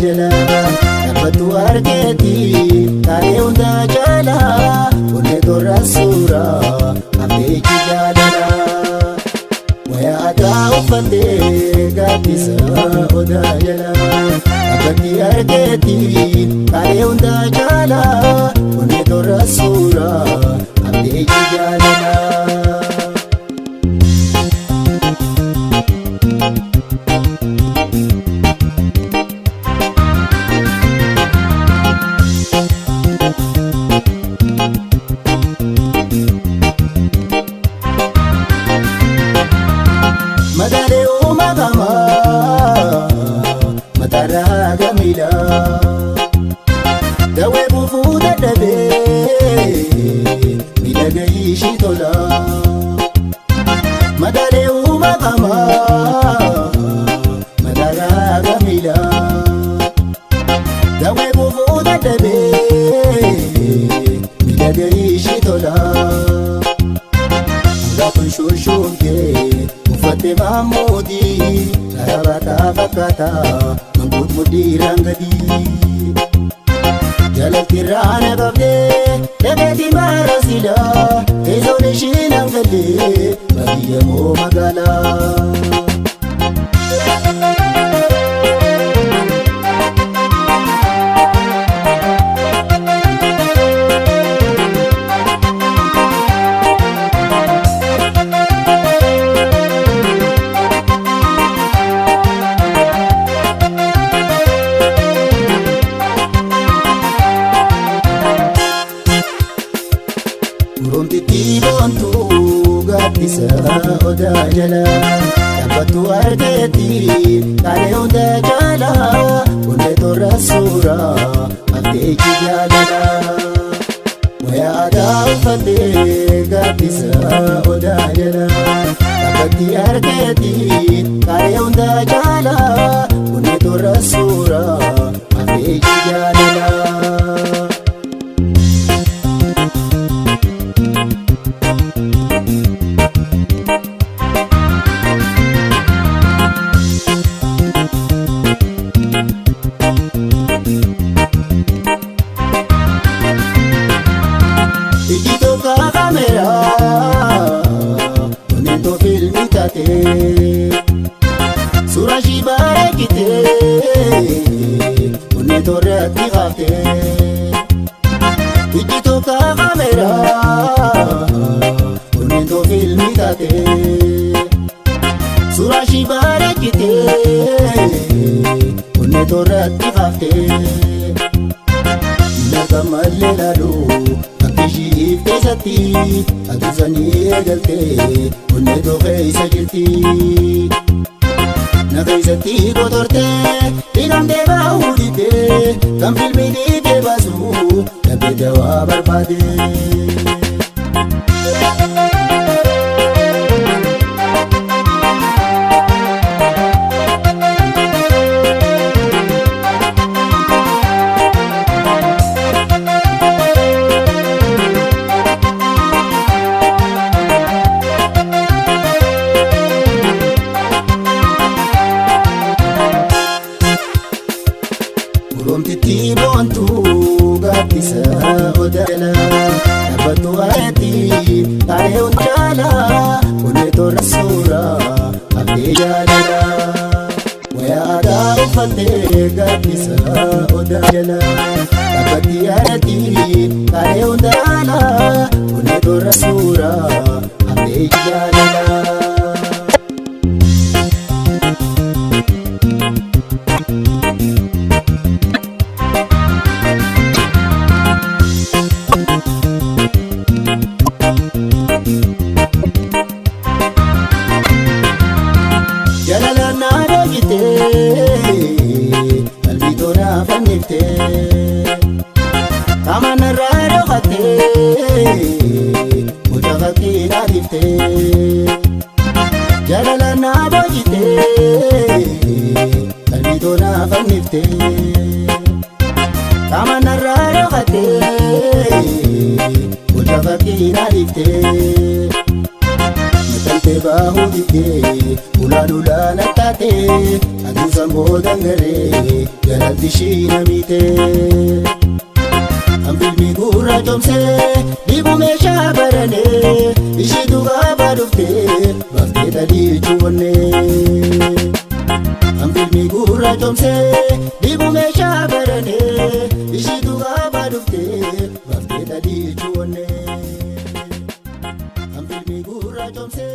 jala dhabbatu argeeti taa'ee hunda jala onnee torra suuraa abdeechi jaalala waya aadaa uffatee gaaddisa odaa jala dhabbatti argeeti taa'ee hunda jala onnee torra suuraa abdeechi jaalala. Madale umagama matara gamila dawe bufu dadabe milaga ishitola Madale umagama matara gamila dawe bufu dadabe milaga ishitola Gapun shoshonke Ufate mamudi Karabata fakata Mangkut mudi rangadi Jalal tirana kabde Debeti marasila Ezone shinang kade Bagiya mo magala Urumtiti bontu gaaddisa odaa jala dhabbatu argeeti taa'ee hunda jala onnee torra suuraa abdeechi jaalala waya aadaa uffatee gaaddisa odaa jala dhabbatti argeeti taa'ee hunda jala onnee torra suuraa abdeechi jaalala. Ijito ka kamera, uneto filmi tate, sura shibare kite, uneto rati kate. Ijito ka kamera, uneto filmi tate, sura shibare kite, uneto rati kate. Nagamalle lalu. Ishii keessatti aduusanii eegaltee onnee keessa jirti. Na keessatti kotortee hidhamtee baa'uu didee kan filmii dhiitee baasu dhabbee dawaa barbaade. Urumtiti bontu gaaddisa odaa jala dhabbatu argeeti taa'ee hunda jala onnee torra suuraa abdee jaalala waya aadaa uffatee gaaddisa odaa jala dhabbatti argeeti taa'ee hunda jala onnee torra suuraa abdee jaalala. Jalala na dogite, albito na fannifte, kamana rado kate, mucha kate na difte. Jalala na dogite, albito na fannifte, kamana rado kate, mucha kate na difte. Dhuftee baahuu diddee ulaan ulaan attaatee aduu samboo dangaree galanti ishii namiitee. Anfilmi gurraachomsee dhiibu meeshaa baranee ishiitu gaafa dhuftee baftee tadii cuwannee. Anfilmi gurraachomsee dhiibu meeshaa baranee ishiitu gaafa dhuftee baftee tadii cuwannee. Anfilmi gurraachomsee.